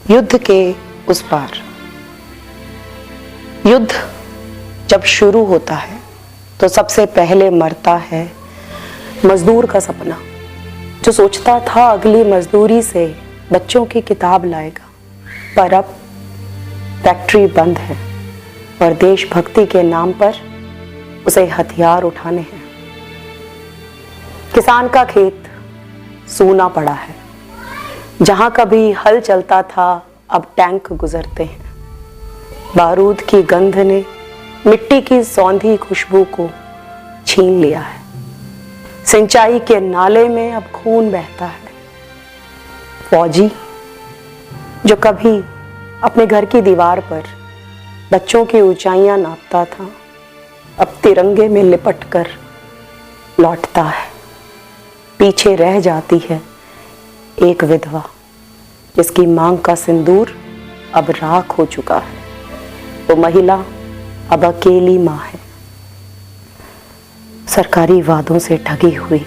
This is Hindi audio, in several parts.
युद्ध के उस पार। युद्ध जब शुरू होता है तो सबसे पहले मरता है मजदूर का सपना, जो सोचता था अगली मजदूरी से बच्चों की किताब लाएगा। पर अब फैक्ट्री बंद है और देशभक्ति के नाम पर उसे हथियार उठाने हैं। किसान का खेत सूना पड़ा है, जहां कभी हल चलता था अब टैंक गुजरते हैं। बारूद की गंध ने मिट्टी की सौंधी खुशबू को छीन लिया है। सिंचाई के नाले में अब खून बहता है। फौजी जो कभी अपने घर की दीवार पर बच्चों की ऊंचाइयां नापता था, अब तिरंगे में लिपट कर लौटता है। पीछे रह जाती है एक विधवा, जिसकी मांग का सिंदूर अब राख हो चुका है। वो महिला अब अकेली मां है, सरकारी वादों से ठगी हुई,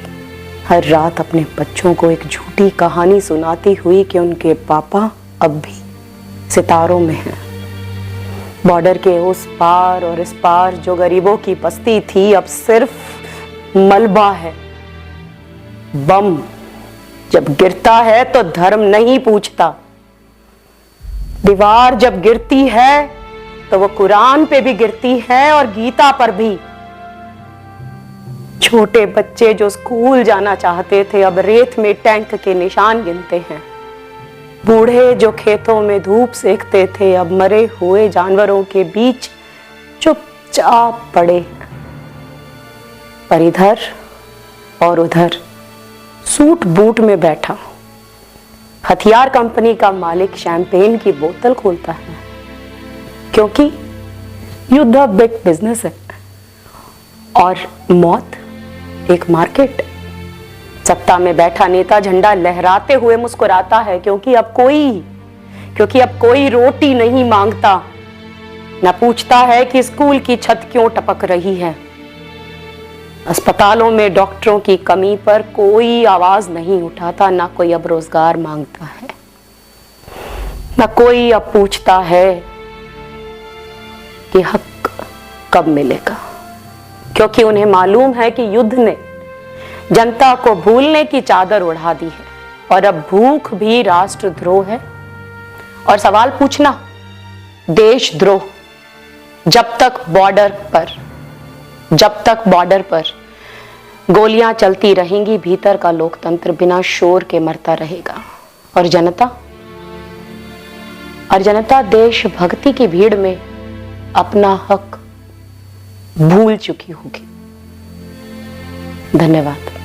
हर रात अपने बच्चों को एक झूठी कहानी सुनाती हुई कि उनके पापा अब भी सितारों में हैं। बॉर्डर के उस पार और इस पार जो गरीबों की बस्ती थी अब सिर्फ मलबा है। बम जब गिरता है तो धर्म नहीं पूछता। दीवार जब गिरती है तो वो कुरान पे भी गिरती है और गीता पर भी। छोटे बच्चे जो स्कूल जाना चाहते थे अब रेत में टैंक के निशान गिनते हैं। बूढ़े जो खेतों में धूप सेकते थे अब मरे हुए जानवरों के बीच चुपचाप पड़े हैं। पर इधर और उधर सूट बूट में बैठा हथियार कंपनी का मालिक शैंपेन की बोतल खोलता है, क्योंकि युद्ध बिग बिजनेस है और मौत एक मार्केट। सत्ता में बैठा नेता झंडा लहराते हुए मुस्कुराता है, क्योंकि अब कोई रोटी नहीं मांगता, न पूछता है कि स्कूल की छत क्यों टपक रही है। अस्पतालों में डॉक्टरों की कमी पर कोई आवाज नहीं उठाता, ना कोई अब रोजगार मांगता है, ना कोई अब पूछता है कि हक कब मिलेगा, क्योंकि उन्हें मालूम है कि युद्ध ने जनता को भूलने की चादर उड़ा दी है और अब भूख भी राष्ट्रद्रोह है। और सवाल पूछना देशद्रोह। जब तक बॉर्डर पर गोलियां चलती रहेंगी, भीतर का लोकतंत्र बिना शोर के मरता रहेगा। और जनता देशभक्ति की भीड़ में अपना हक भूल चुकी होगी। धन्यवाद।